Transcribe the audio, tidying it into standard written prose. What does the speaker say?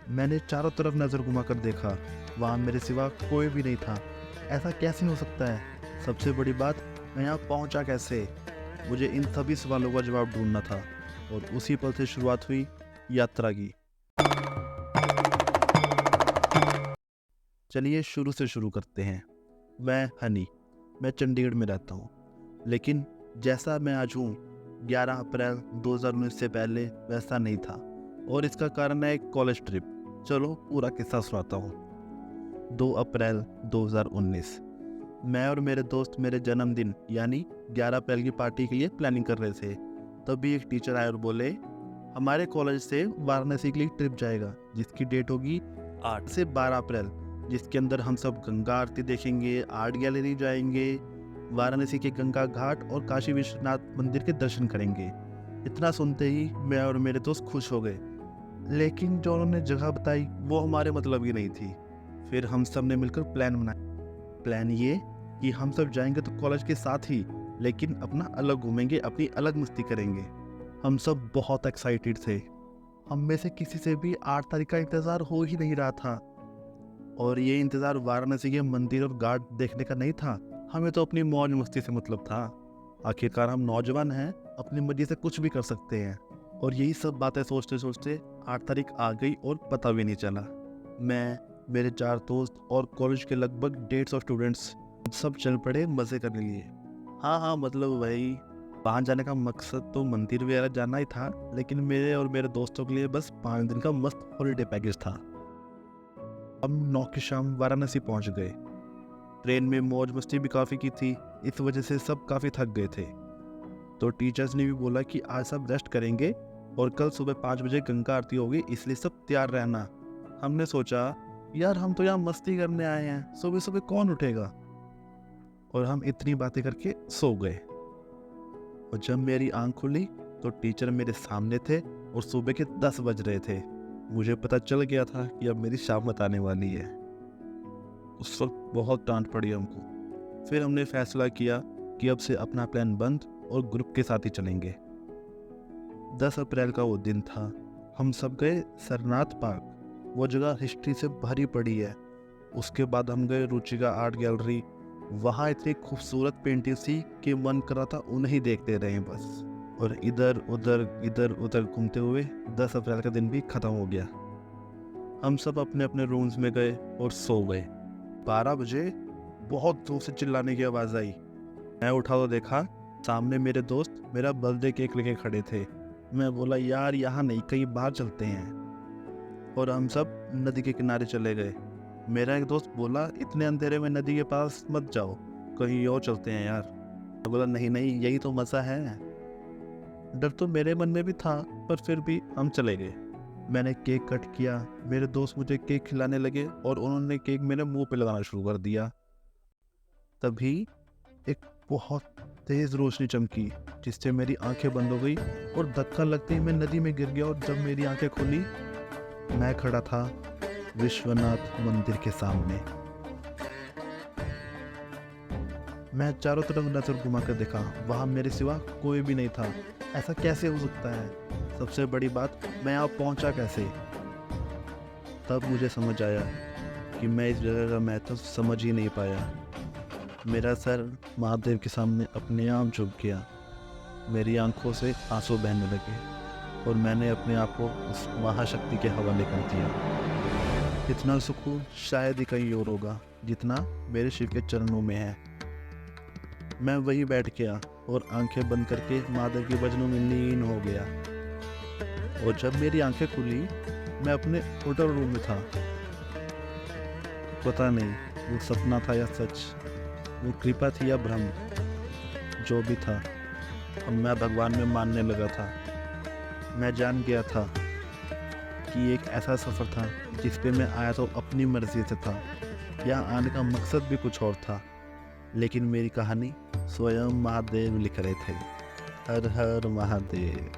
मैंने चारों तरफ नज़र घुमाकर देखा, वहाँ मेरे सिवा कोई भी नहीं था। ऐसा कैसे हो सकता है? सबसे बड़ी बात, मैं यहाँ पहुँचा कैसे? मुझे इन सभी सवालों का जवाब ढूँढना था और उसी पल से शुरुआत हुई यात्रा की। चलिए शुरू से शुरू करते हैं। मैं हनी, मैं चंडीगढ़ में रहता हूँ। लेकिन जैसा मैं आज हूँ, 11 अप्रैल 2019 से पहले वैसा नहीं था। और इसका कारण है एक कॉलेज ट्रिप। चलो पूरा किस्सा सुनाता हूँ। 2 अप्रैल 2019, मैं और मेरे दोस्त मेरे जन्मदिन यानी 11 अप्रैल की पार्टी के लिए प्लानिंग कर रहे थे। तभी एक टीचर आए और बोले, हमारे कॉलेज से वाराणसी के लिए ट्रिप जाएगा जिसकी डेट होगी 8 से 12 अप्रैल, जिसके अंदर हम सब गंगा आरती देखेंगे, आर्ट गैलरी जाएंगे, वाराणसी के गंगा घाट और काशी विश्वनाथ मंदिर के दर्शन करेंगे। इतना सुनते ही मैं और मेरे दोस्त खुश हो गए। लेकिन जो उन्होंने जगह बताई वो हमारे मतलब की नहीं थी। फिर हम सब ने मिलकर प्लान बनाया। प्लान ये कि हम सब जाएंगे तो कॉलेज के साथ ही, लेकिन अपना अलग घूमेंगे, अपनी अलग मस्ती करेंगे। हम सब बहुत एक्साइटेड थे। हम में से किसी से भी 8 तारीख का इंतज़ार हो ही नहीं रहा था। और ये इंतज़ार वाराणसी के मंदिर और घाट देखने का नहीं था, हमें तो अपनी मौज मस्ती से मतलब था। आखिरकार हम नौजवान हैं, अपनी मर्जी से कुछ भी कर सकते हैं। और यही सब बातें सोचते सोचते 8 तारीख आ गई और पता भी नहीं चला। मैं, मेरे 4 दोस्त और कॉलेज के लगभग 150 स्टूडेंट्स सब चल पड़े मज़े करने लिए। हाँ, मतलब वही, वहाँ जाने का मकसद तो मंदिर वगैरह जाना ही था, लेकिन मेरे और मेरे दोस्तों के लिए बस 5 दिन का मस्त हॉलीडे पैकेज था। हम 9 की शाम वाराणसी पहुंच गए। ट्रेन में मौज मस्ती भी काफ़ी की थी, इस वजह से सब काफ़ी थक गए थे। तो टीचर्स ने भी बोला कि आज सब रेस्ट करेंगे और कल सुबह 5 बजे गंगा आरती होगी, इसलिए सब तैयार रहना। हमने सोचा, यार हम तो यहाँ मस्ती करने आए हैं, सुबह सुबह कौन उठेगा? और हम इतनी बातें करके सो गए। और जब मेरी आंख खुली तो टीचर मेरे सामने थे और सुबह के 10 बज रहे थे। मुझे पता चल गया था कि अब मेरी शामत आने वाली है। उस वक्त बहुत डांट पड़ी हमको। फिर हमने फैसला किया कि अब से अपना प्लान बंद और ग्रुप के साथ ही चलेंगे। 10 अप्रैल का वो दिन था। हम सब गए सरनाथ पार्क, वो जगह हिस्ट्री से भरी पड़ी है। उसके बाद हम गए रुचिका आर्ट गैलरी। वहाँ इतनी खूबसूरत पेंटिंग थी कि मन कर रहा था उन्हें ही देखते रहें बस। और इधर उधर घूमते हुए 10 अप्रैल का दिन भी ख़त्म हो गया। हम सब अपने अपने रूम्स में गए और सो गए। 12 बजे बहुत जोर से चिल्लाने की आवाज़ आई। मैं उठा तो देखा सामने मेरे दोस्त मेरा बर्थडे केक लेके खड़े थे। मैं बोला, यार यहाँ नहीं, कहीं बाहर चलते हैं। और हम सब नदी के किनारे चले गए। मेरा एक दोस्त बोला, इतने अंधेरे में नदी के पास मत जाओ, कहीं और चलते हैं यार। मैं बोला, नहीं, यही तो मज़ा है। डर तो मेरे मन में भी था, पर फिर भी हम चले गए। मैंने केक कट किया, मेरे दोस्त मुझे केक खिलाने लगे और उन्होंने केक मेरे मुंह पे लगाना शुरू कर दिया। तभी एक बहुत तेज़ रोशनी चमकी, जिससे मेरी आंखें बंद हो गई और धक्का लगते ही मैं नदी में गिर गया। और जब मेरी आंखें खुली, मैं खड़ा था विश्वनाथ मंदिर के सामने। मैं चारों तरफ नज़र घुमा कर देखा, वहाँ मेरे सिवा कोई भी नहीं था। ऐसा कैसे हो सकता है? सबसे बड़ी बात, मैं यहाँ पहुँचा कैसे? तब मुझे समझ आया कि मैं इस जगह का महत्व समझ ही नहीं पाया। मेरा सर महादेव के सामने अपने आप झुक गया। मेरी आंखों से आंसू बहने लगे और मैंने अपने आप को उस महाशक्ति के हवाले कर दिया। इतना सुकून शायद ही कहीं और होगा जितना मेरे शिव के चरणों में है। मैं वहीं बैठ गया और आंखें बंद करके महादेव के भजनों में लीन हो गया। और जब मेरी आंखें खुली, मैं अपने होटल रूम में था। पता नहीं वो सपना था या सच, वो कृपा थी या भ्रम, जो भी था, अब मैं भगवान में मानने लगा था। मैं जान गया था कि एक ऐसा सफ़र था जिस पे मैं आया तो अपनी मर्ज़ी से था। यहाँ आने का मकसद भी कुछ और था, लेकिन मेरी कहानी स्वयं महादेव लिख रहे थे। हर हर महादेव।